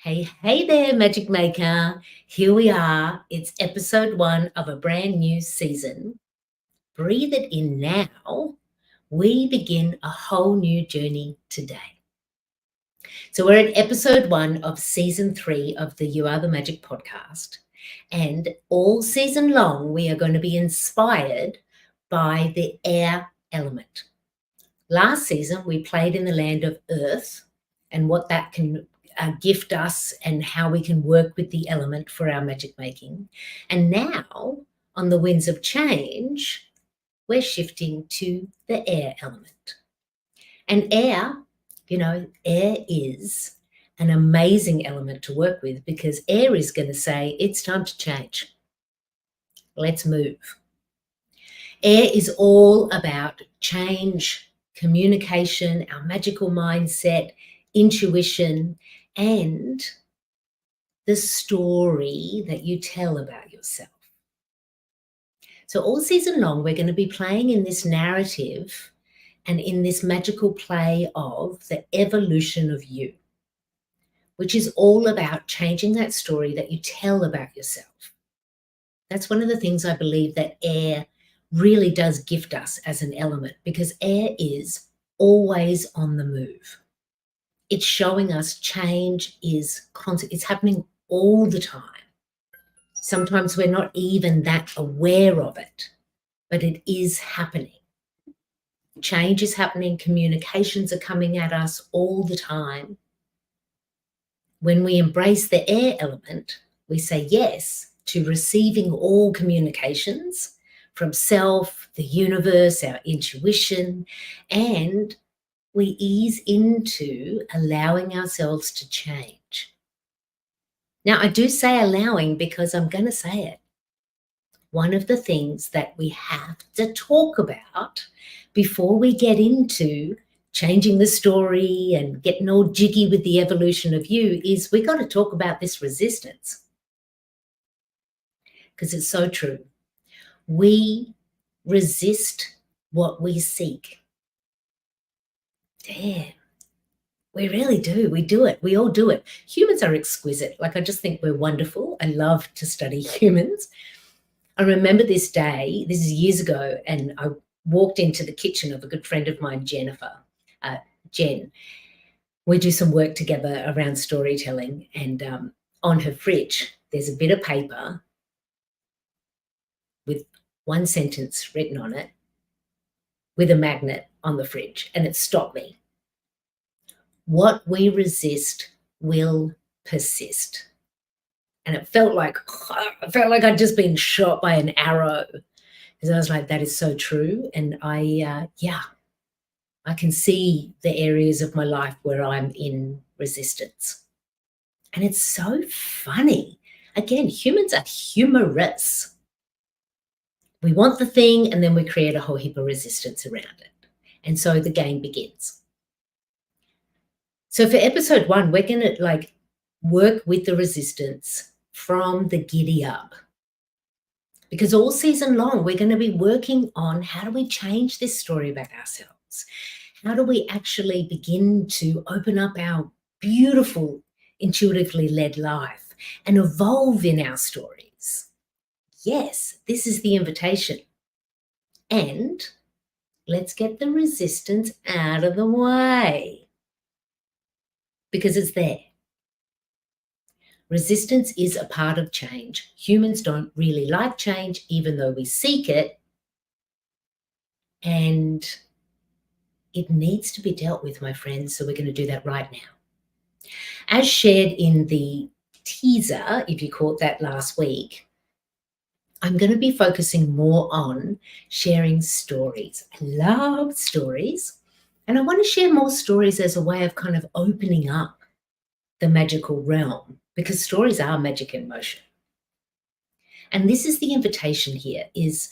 Hey there, Magic Maker. Here we are. It's episode 1 of a brand new season. Breathe it in now. We begin a whole new journey today. So, we're at episode 1 of season 3 of the You Are the Magic podcast. And all season long, we are going to be inspired by the air element. Last season, we played in the land of Earth and what that can gift us and how we can work with the element for our magic making. And now, on the winds of change, we're shifting to the air element. And air is an amazing element to work with because air is going to say, it's time to change. Let's move. Air is all about change, communication, our magical mindset, intuition, and the story that you tell about yourself. So all season long, we're going to be playing in this narrative and in this magical play of the evolution of you, which is all about changing that story that you tell about yourself. That's one of the things I believe that air really does gift us as an element, because air is always on the move. It's showing us change is constant. It's happening all the time. Sometimes we're not even that aware of it, but it is happening. Change is happening. Communications are coming at us all the time. When we embrace the air element, we say yes to receiving all communications from self, the universe, our intuition, and we ease into allowing ourselves to change. Now, I do say allowing because I'm going to say it. One of the things that we have to talk about before we get into changing the story and getting all jiggy with the evolution of you is we got to talk about this resistance. Because it's so true. We resist what we seek. Damn. We really do. We do it. We all do it. Humans are exquisite. I just think we're wonderful. I love to study humans. I remember this day, this is years ago, and I walked into the kitchen of a good friend of mine, Jen. We do some work together around storytelling, and on her fridge, there's a bit of paper with one sentence written on it with a magnet on the fridge, and it stopped me. What we resist will persist. And it felt like I'd just been shot by an arrow. Because I was like, that is so true. And I can see the areas of my life where I'm in resistance. And it's so funny. Again, humans are humorous. We want the thing and then we create a whole heap of resistance around it. And so the game begins. So for episode 1, we're going to work with the resistance from the giddy up. Because all season long, we're going to be working on how do we change this story about ourselves? How do we actually begin to open up our beautiful, intuitively led life and evolve in our stories? Yes, this is the invitation. And let's get the resistance out of the way. Because it's there. Resistance is a part of change. Humans don't really like change, even though we seek it. And it needs to be dealt with, my friends. So we're going to do that right now. As shared in the teaser, if you caught that last week, I'm going to be focusing more on sharing stories. I love stories. And I want to share more stories as a way of kind of opening up the magical realm, because stories are magic in motion. And this is the invitation here, is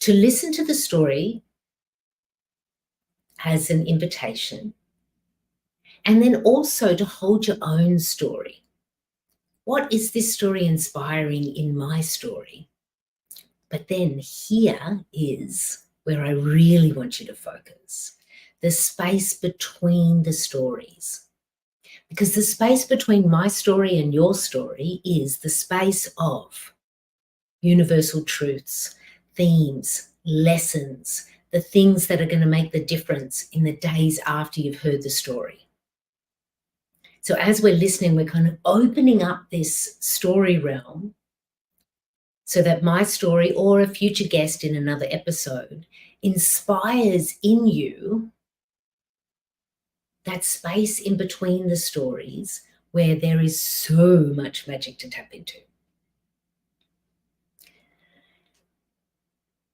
to listen to the story as an invitation, and then also to hold your own story. What is this story inspiring in my story? But then here is where I really want you to focus. The space between the stories. Because the space between my story and your story is the space of universal truths, themes, lessons, the things that are going to make the difference in the days after you've heard the story. So as we're listening, we're kind of opening up this story realm so that my story or a future guest in another episode inspires in you that space in between the stories where there is so much magic to tap into.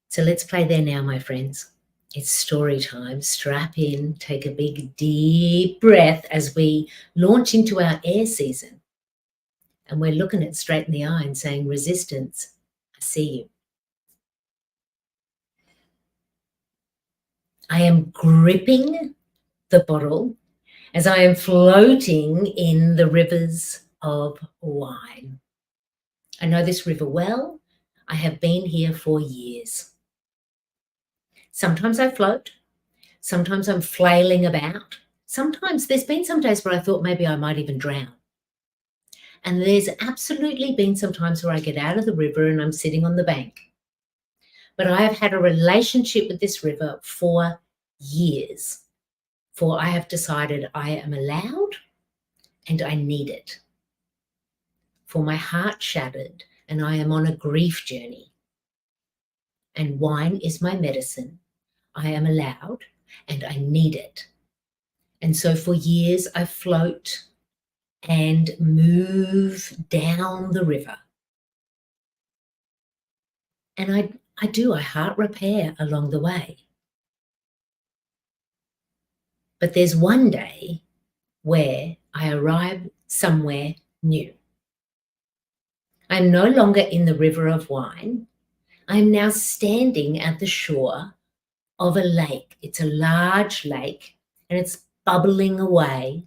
So let's play there now, my friends. It's story time. Strap in, take a big, deep breath as we launch into our air season. And we're looking it straight in the eye and saying, resistance, I see you. I am gripping the bottle as I am floating in the rivers of wine. I know this river well. I have been here for years. Sometimes I float. Sometimes I'm flailing about. Sometimes there's been some days where I thought maybe I might even drown. And there's absolutely been some times where I get out of the river and I'm sitting on the bank. But I have had a relationship with this river for years. For I have decided I am allowed and I need it. For my heart shattered and I am on a grief journey. And wine is my medicine. I am allowed and I need it. And so for years I float and move down the river. And I heart repair along the way. But there's one day where I arrive somewhere new. I'm no longer in the river of wine. I'm now standing at the shore of a lake. It's a large lake and it's bubbling away.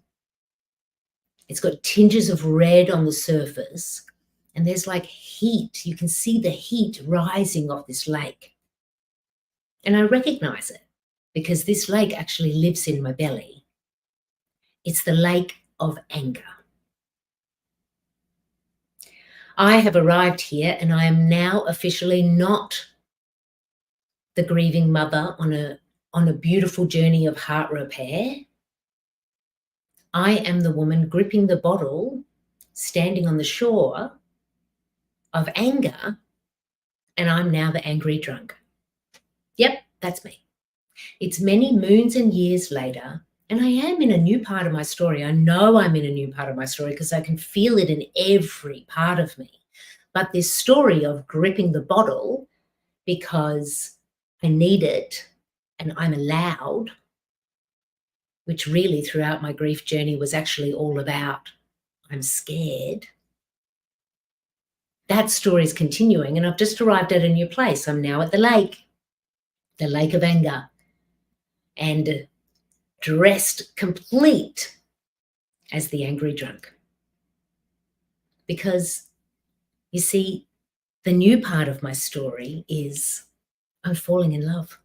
It's got tinges of red on the surface and there's like heat. You can see the heat rising off this lake. And I recognize it because this lake actually lives in my belly. It's the lake of anger. I have arrived here and I am now officially not the grieving mother on a beautiful journey of heart repair. I am the woman gripping the bottle, standing on the shore of anger, and I'm now the angry drunk. Yep, that's me. It's many moons and years later, and I am in a new part of my story. I know I'm in a new part of my story because I can feel it in every part of me. But this story of gripping the bottle because I need it and I'm allowed, which really throughout my grief journey was actually all about I'm scared. That story is continuing and I've just arrived at a new place. I'm now at the lake of anger, and dressed complete as the angry drunk. Because you see, the new part of my story is I'm falling in love.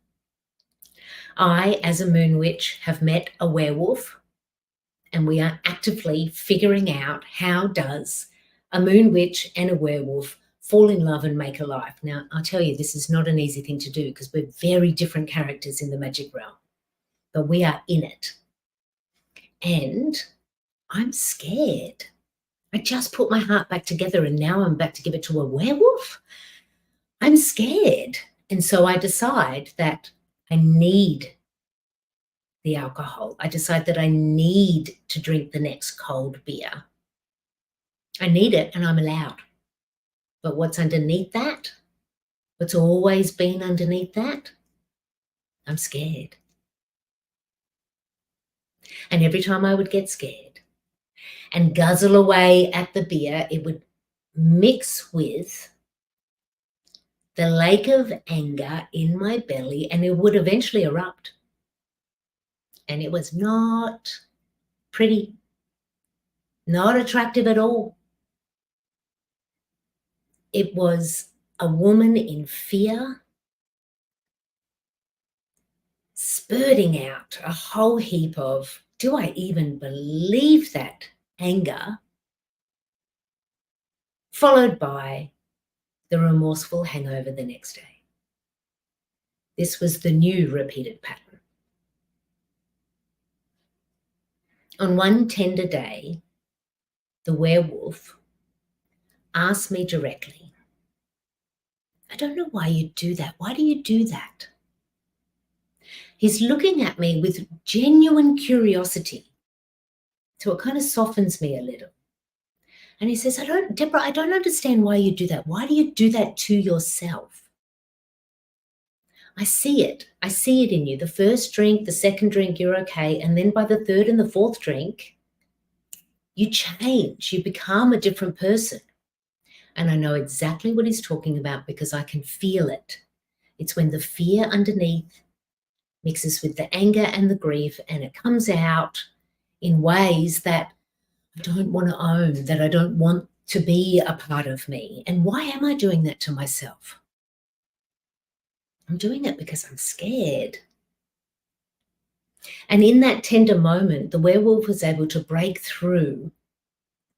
I, as a moon witch, have met a werewolf and we are actively figuring out how does a moon witch and a werewolf fall in love and make a life. Now, I'll tell you, this is not an easy thing to do because we're very different characters in the magic realm, but we are in it. And I'm scared. I just put my heart back together and now I'm about to give it to a werewolf. I'm scared. And so I decide that I need the alcohol. I decide that I need to drink the next cold beer. I need it and I'm allowed. But what's underneath that? What's always been underneath that? I'm scared. And every time I would get scared and guzzle away at the beer, it would mix with the lake of anger in my belly and it would eventually erupt. And it was not pretty, not attractive at all. It was a woman in fear, spurting out a whole heap of Do I even believe that? Anger, followed by the remorseful hangover the next day. This was the new repeated pattern. On one tender day, the werewolf asked me directly, I don't know why you do that. Why do you do that? He's looking at me with genuine curiosity. So it kind of softens me a little. And he says, Debra, I don't understand why you do that. Why do you do that to yourself? I see it. I see it in you. The first drink, the second drink, you're okay. And then by the third and the fourth drink, you change. You become a different person. And I know exactly what he's talking about because I can feel it. It's when the fear underneath mixes with the anger and the grief, and it comes out in ways that I don't want to own, that I don't want to be a part of me. And why am I doing that to myself? I'm doing it because I'm scared. And in that tender moment, the werewolf was able to break through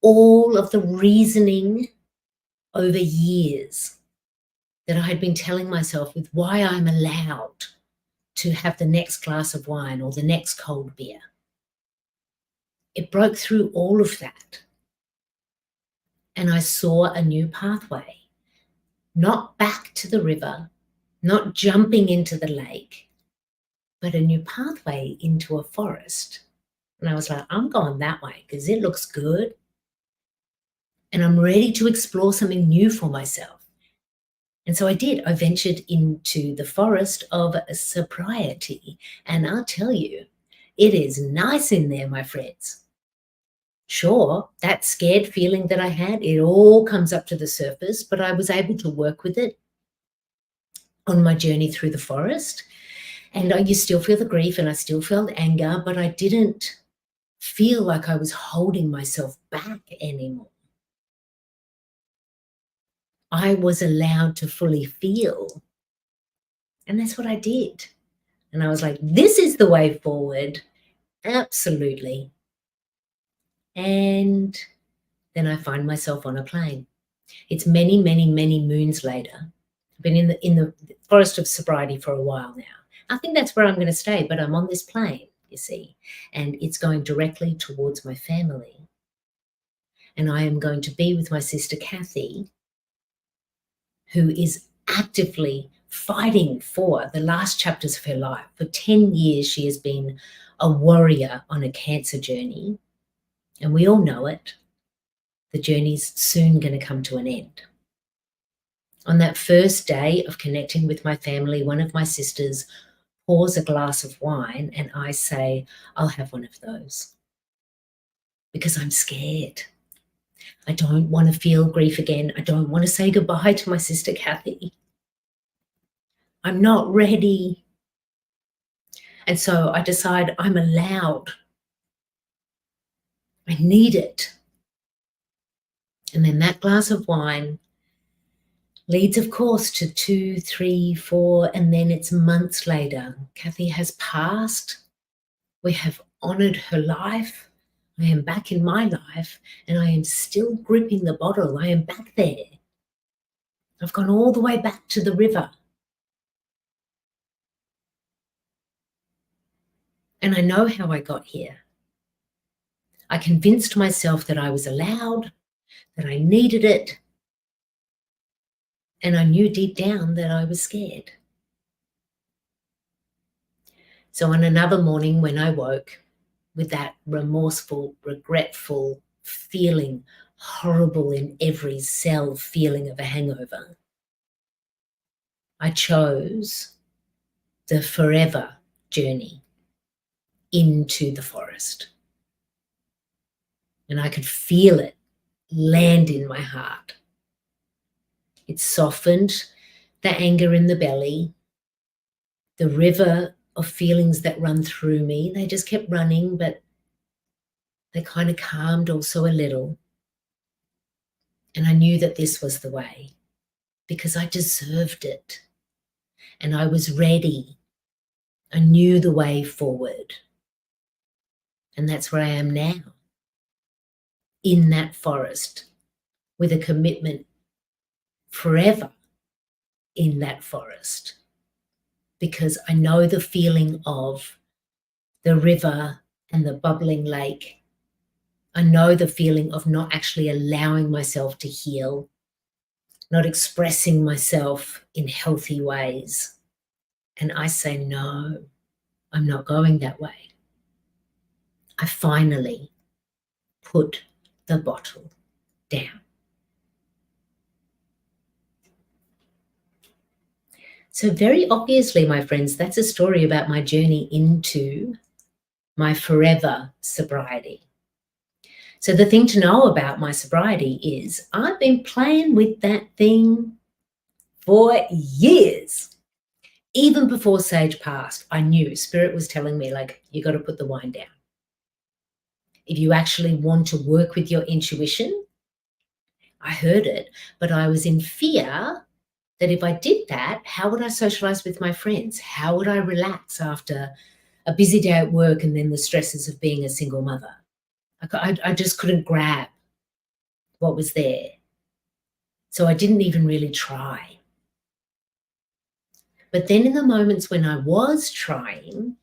all of the reasoning over years that I had been telling myself with why I'm allowed to have the next glass of wine or the next cold beer. It broke through all of that. And I saw a new pathway, not back to the river, not jumping into the lake, but a new pathway into a forest. And I was like, I'm going that way because it looks good. And I'm ready to explore something new for myself. And so I did. I ventured into the forest of sobriety. And I'll tell you, it is nice in there, my friends. Sure, that scared feeling that I had, it all comes up to the surface, but I was able to work with it on my journey through the forest. And you still feel the grief and I still felt anger, but I didn't feel like I was holding myself back anymore. I was allowed to fully feel. And that's what I did. And I was like, this is the way forward. Absolutely. And then I find myself on a plane. It's many, many, many moons later. I've been in the forest of sobriety for a while now. I think that's where I'm going to stay, but I'm on this plane, you see, and it's going directly towards my family. And I am going to be with my sister Kathy, who is actively fighting for the last chapters of her life. For 10 years, she has been a warrior on a cancer journey, and we all know it. The journey's soon going to come to an end. On that first day of connecting with my family, one of my sisters pours a glass of wine and I say, I'll have one of those because I'm scared. I don't want to feel grief again. I don't want to say goodbye to my sister Kathy. I'm not ready. And so I decide I'm allowed. I need it. And then that glass of wine leads, of course, to 2, 3, 4, and then it's months later. Kathy has passed. We have honored her life. I am back in my life and I am still gripping the bottle. I am back there. I've gone all the way back to the river. And I know how I got here. I convinced myself that I was allowed, that I needed it, and I knew deep down that I was scared. So on another morning when I woke with that remorseful, regretful feeling, horrible in every cell feeling of a hangover, I chose the forever journey into the forest. And I could feel it land in my heart. It softened the anger in the belly, the river of feelings that run through me. They just kept running, but they kind of calmed also a little. And I knew that this was the way because I deserved it. And I was ready. I knew the way forward. And that's where I am now, in that forest, with a commitment forever in that forest, because I know the feeling of the river and the bubbling lake. I know the feeling of not actually allowing myself to heal, not expressing myself in healthy ways. And I say, no, I'm not going that way. I finally put the bottle down. So very obviously, my friends, that's a story about my journey into my forever sobriety. So the thing to know about my sobriety is I've been playing with that thing for years. Even before Sage passed, I knew Spirit was telling me, like, you got to put the wine down. If you actually want to work with your intuition, I heard it, but I was in fear that if I did that, how would I socialize with my friends? How would I relax after a busy day at work and then the stresses of being a single mother? I just couldn't grab what was there. So I didn't even really try. But then in the moments when I was trying,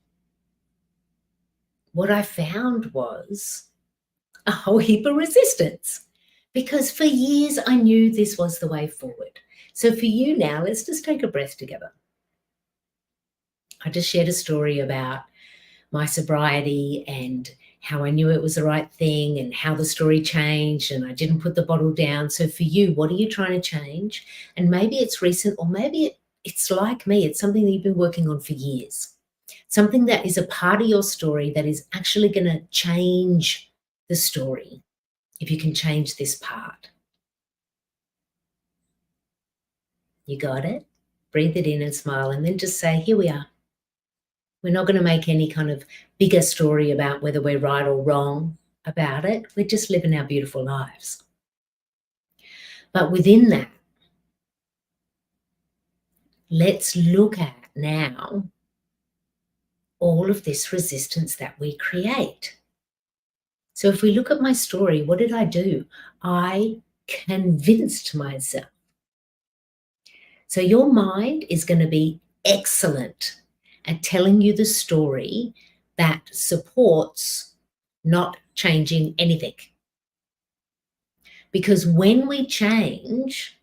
what I found was a whole heap of resistance, because for years I knew this was the way forward. So for you now, let's just take a breath together. I just shared a story about my sobriety and how I knew it was the right thing and how the story changed and I didn't put the bottle down. So for you, what are you trying to change? And maybe it's recent, or maybe it's like me. It's something that you've been working on for years. Something that is a part of your story that is actually going to change the story if you can change this part. You got it? Breathe it in and smile, and then just say, here we are. We're not going to make any kind of bigger story about whether we're right or wrong about it. We're just living our beautiful lives. But within that, let's look at now all of this resistance that we create. So if we look at my story, what did I do? I convinced myself. So your mind is going to be excellent at telling you the story that supports not changing anything. Because when we change,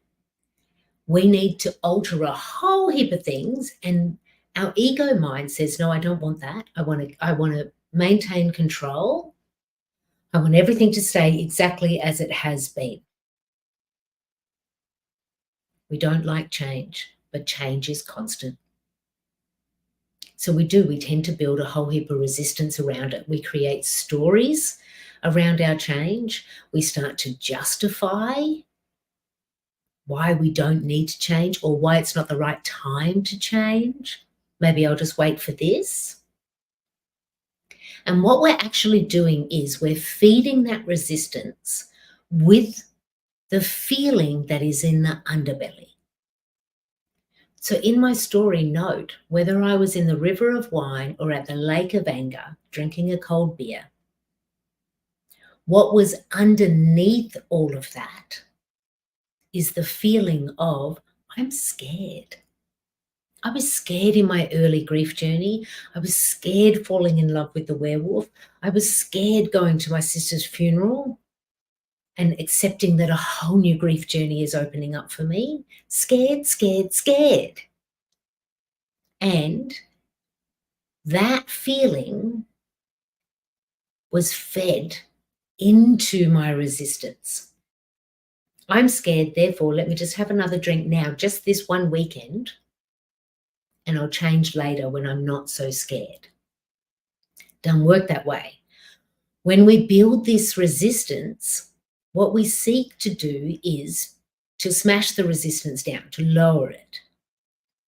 we need to alter a whole heap of things, and our ego mind says, no, I don't want that. I want to maintain control. I want everything to stay exactly as it has been. We don't like change, but change is constant. So we tend to build a whole heap of resistance around it. We create stories around our change. We start to justify why we don't need to change, or why it's not the right time to change. Maybe I'll just wait for this. And what we're actually doing is we're feeding that resistance with the feeling that is in the underbelly. So in my story, note, whether I was in the river of wine or at the lake of anger, drinking a cold beer, what was underneath all of that is the feeling of, I'm scared. I was scared in my early grief journey. I was scared falling in love with the werewolf. I was scared going to my sister's funeral and accepting that a whole new grief journey is opening up for me. Scared, scared, scared. And that feeling was fed into my resistance. I'm scared, therefore, let me just have another drink now, just this one weekend, and I'll change later when I'm not so scared. Don't work that way. When we build this resistance, what we seek to do is to smash the resistance down, to lower it.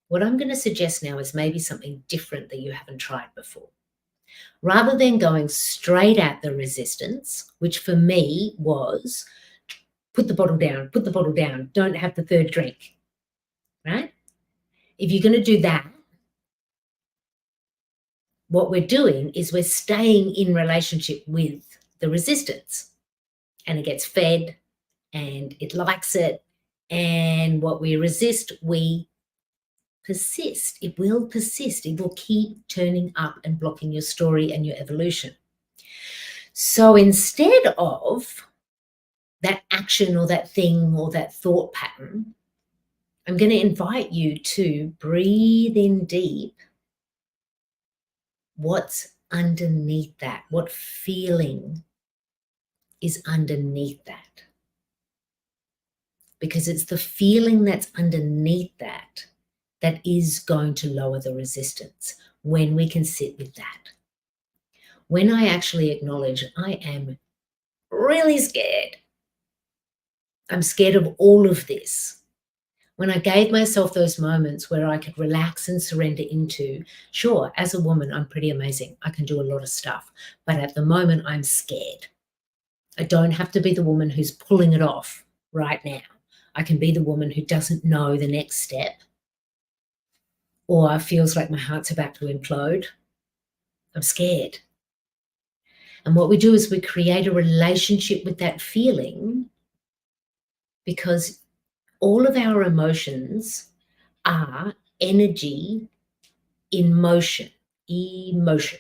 What I'm going to suggest now is maybe something different that you haven't tried before. Rather than going straight at the resistance, which for me was put the bottle down, don't have the third drink, right? If you're going to do that, what we're doing is we're staying in relationship with the resistance, and it gets fed and it likes it. And what we resist, we persist. It will persist. It will keep turning up and blocking your story and your evolution. So instead of that action or that thing or that thought pattern, I'm going to invite you to breathe in deep. What's underneath that? What feeling is underneath that? Because it's the feeling that's underneath that that is going to lower the resistance when we can sit with that. When I actually acknowledge I am really scared, I'm scared of all of this. When I gave myself those moments where I could relax and surrender into, sure, as a woman, I'm pretty amazing. I can do a lot of stuff. But at the moment, I'm scared. I don't have to be the woman who's pulling it off right now. I can be the woman who doesn't know the next step, or feels like my heart's about to implode. I'm scared. And what we do is we create a relationship with that feeling, because all of our emotions are energy in motion, emotion.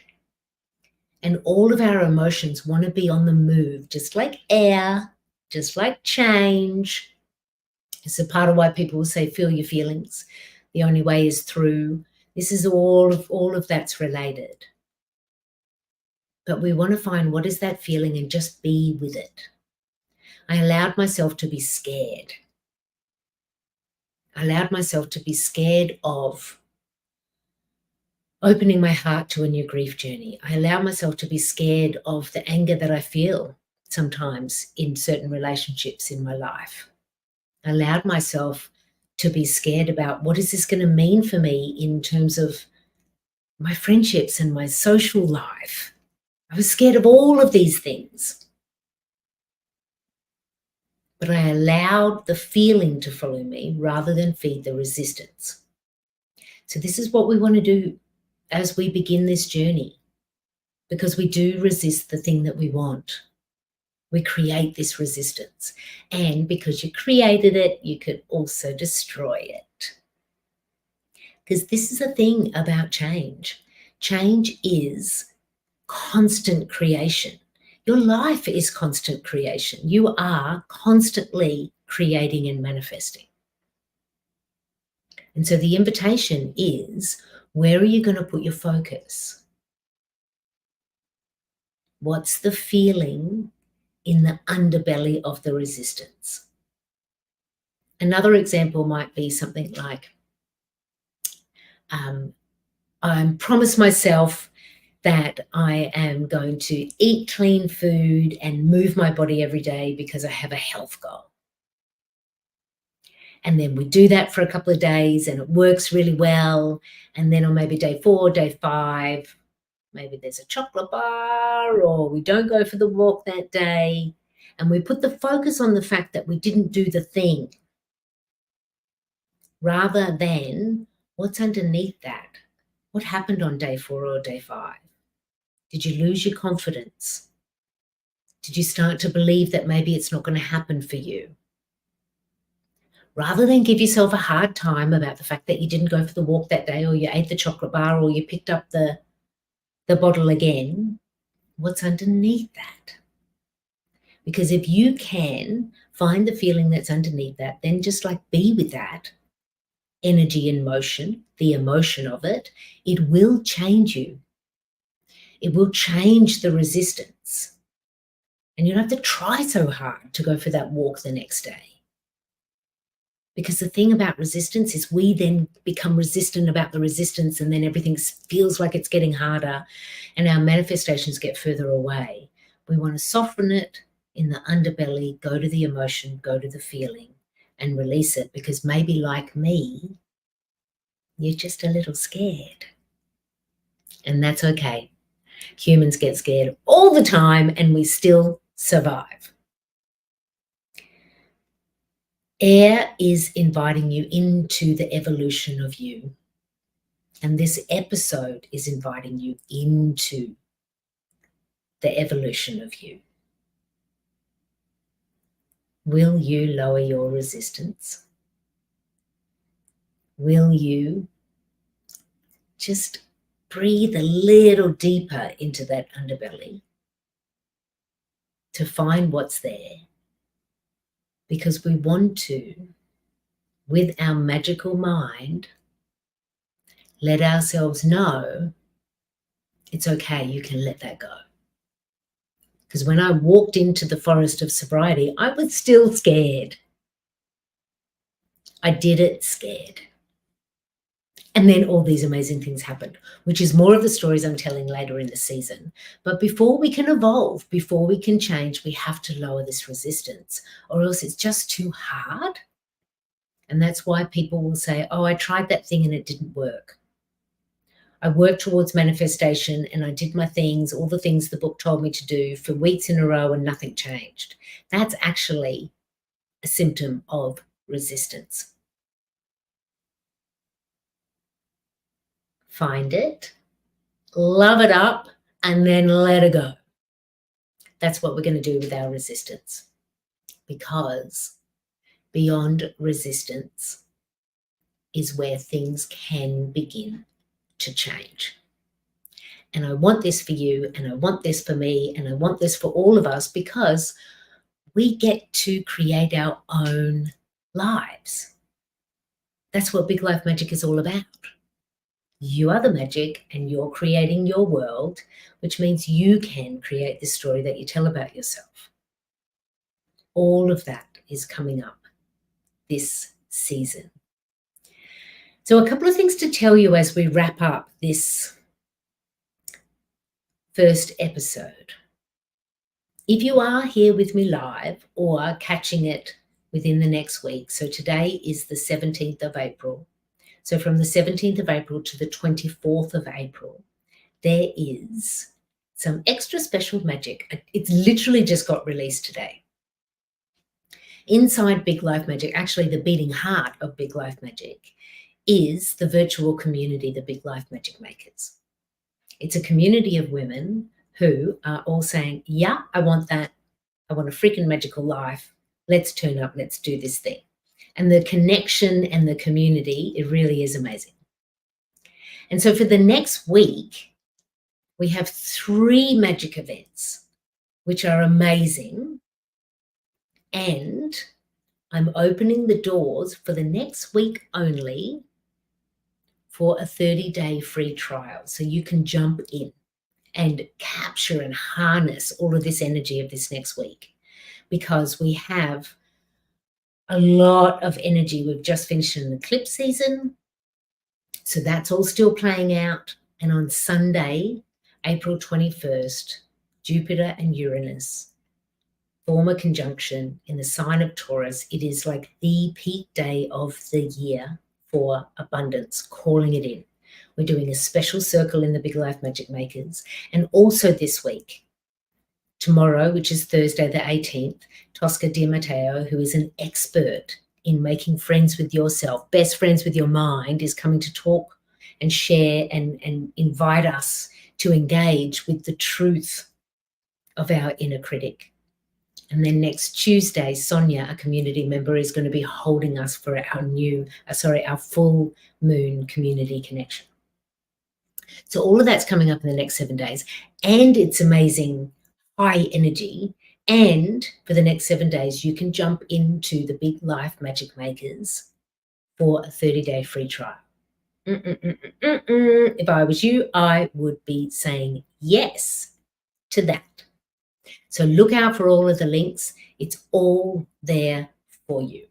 And all of our emotions want to be on the move, just like air, just like change. It's a part of why people will say, feel your feelings. The only way is through. This is all of that's related. But we want to find what is that feeling and just be with it. I allowed myself to be scared. I allowed myself to be scared of opening my heart to a new grief journey. I allow myself to be scared of the anger that I feel sometimes in certain relationships in my life. I allowed myself to be scared about what is this going to mean for me in terms of my friendships and my social life. I was scared of all of these things. But I allowed the feeling to follow me rather than feed the resistance. So this is what we want to do as we begin this journey, because we do resist the thing that we want. We create this resistance. And because you created it, you could also destroy it. Because this is a thing about change. Change is constant creation. Your life is constant creation. You are constantly creating and manifesting. And so the invitation is, where are you going to put your focus? What's the feeling in the underbelly of the resistance? Another example might be something like, I promise myself that I am going to eat clean food and move my body every day because I have a health goal. And then we do that for a couple of days and it works really well. And then on maybe day 4, day 5, maybe there's a chocolate bar, or we don't go for the walk that day. And we put the focus on the fact that we didn't do the thing, rather than what's underneath that. What happened on day 4 or day 5? Did you lose your confidence? Did you start to believe that maybe it's not going to happen for you? Rather than give yourself a hard time about the fact that you didn't go for the walk that day, or you ate the chocolate bar, or you picked up the bottle again, what's underneath that? Because if you can find the feeling that's underneath that, then just like be with that energy in motion, the emotion of it, it will change you. It will change the resistance. And you don't have to try so hard to go for that walk the next day. Because the thing about resistance is we then become resistant about the resistance, and then everything feels like it's getting harder and our manifestations get further away. We want to soften it in the underbelly, go to the emotion, go to the feeling and release it, because maybe like me, you're just a little scared. And that's okay. Humans get scared all the time and we still survive. Air is inviting you into the evolution of you. And this episode is inviting you into the evolution of you. Will you lower your resistance? Will you just breathe a little deeper into that underbelly to find what's there? Because we want to, with our magical mind, let ourselves know it's okay, you can let that go. Because when I walked into the forest of sobriety, I was still scared. I did it scared. And then all these amazing things happened, which is more of the stories I'm telling later in the season. But before we can evolve, before we can change, we have to lower this resistance, or else it's just too hard. And that's why people will say, oh, I tried that thing and it didn't work. I worked towards manifestation and I did my things, all the things the book told me to do for weeks in a row and nothing changed. That's actually a symptom of resistance. Find it, love it up, and then let it go. That's what we're going to do with our resistance, because beyond resistance is where things can begin to change. And I want this for you, and I want this for me, and I want this for all of us, because we get to create our own lives. That's what Big Life Magic is all about. You are the magic and you're creating your world, which means you can create the story that you tell about yourself. All of that is coming up this season. So a couple of things to tell you as we wrap up this first episode. If you are here with me live or catching it within the next week, so today is the 17th of April. So from the 17th of April to the 24th of April, there is some extra special magic. It's literally just got released today. Inside Big Life Magic, actually the beating heart of Big Life Magic, is the virtual community, the Big Life Magic Makers. It's a community of women who are all saying, yeah, I want that. I want a freaking magical life. Let's turn up. Let's do this thing. And the connection and the community, it really is amazing. And so for the next week, we have 3 magic events, which are amazing. And I'm opening the doors for the next week only for a 30-day free trial. So you can jump in and capture and harness all of this energy of this next week, because we have a lot of energy. We've just finished an eclipse season, so that's all still playing out. And on Sunday, April 21st, Jupiter and Uranus form a conjunction in the sign of Taurus. It is like the peak day of the year for abundance, calling it in. We're doing a special circle in the Big Life Magic Makers. And also this week, tomorrow, which is Thursday the 18th, Tosca Di Matteo, who is an expert in making friends with yourself, best friends with your mind, is coming to talk and share and invite us to engage with the truth of our inner critic. And then next Tuesday, Sonia, a community member, is going to be holding us for our full moon community connection. So all of that's coming up in the next 7 days, and it's amazing high energy. And for the next 7 days, you can jump into the Big Life Magic Makers for a 30-day free trial. If I was you, I would be saying yes to that. So look out for all of the links. It's all there for you.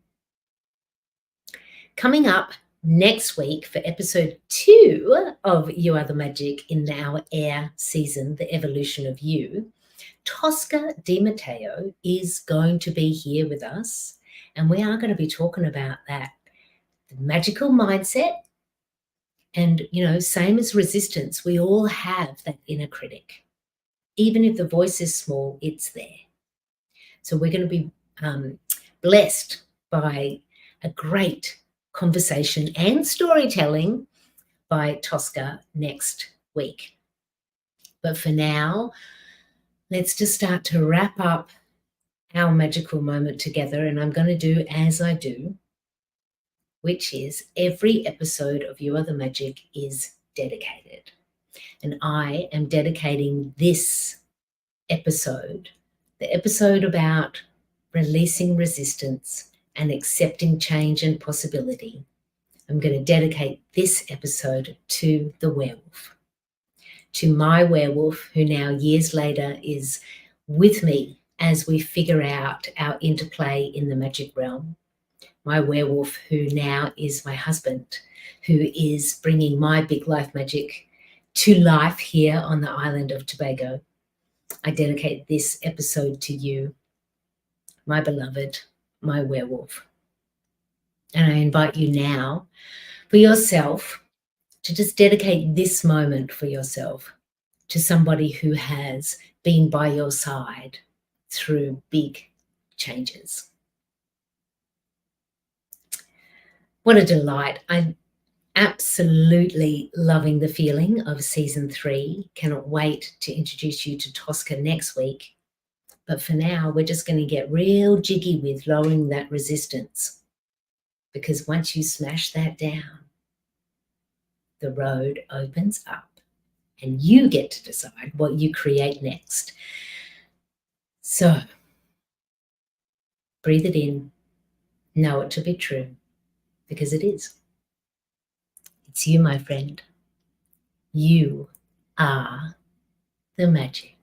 Coming up next week for episode 2 of You Are the Magic in our air season, The Evolution of You, Tosca Di Matteo is going to be here with us, and we are going to be talking about that, the magical mindset. And, same as resistance, we all have that inner critic. Even if the voice is small, it's there. So we're going to be blessed by a great conversation and storytelling by Tosca next week. But for now, let's just start to wrap up our magical moment together. And I'm going to do as I do, which is every episode of You Are the Magic is dedicated. And I am dedicating this episode, the episode about releasing resistance and accepting change and possibility. I'm going to dedicate this episode to the werewolf, to my werewolf, who now years later is with me as we figure out our interplay in the magic realm. My werewolf, who now is my husband, who is bringing my big life magic to life here on the island of Tobago. I dedicate this episode to you, my beloved, my werewolf. And I invite you now, for yourself, to just dedicate this moment for yourself to somebody who has been by your side through big changes. What a delight. I'm absolutely loving the feeling of season 3. Cannot wait to introduce you to Tosca next week. But for now, we're just going to get real jiggy with lowering that resistance. Because once you smash that down, the road opens up and you get to decide what you create next. So, breathe it in, know it to be true, because it is. It's you, my friend. You are the magic.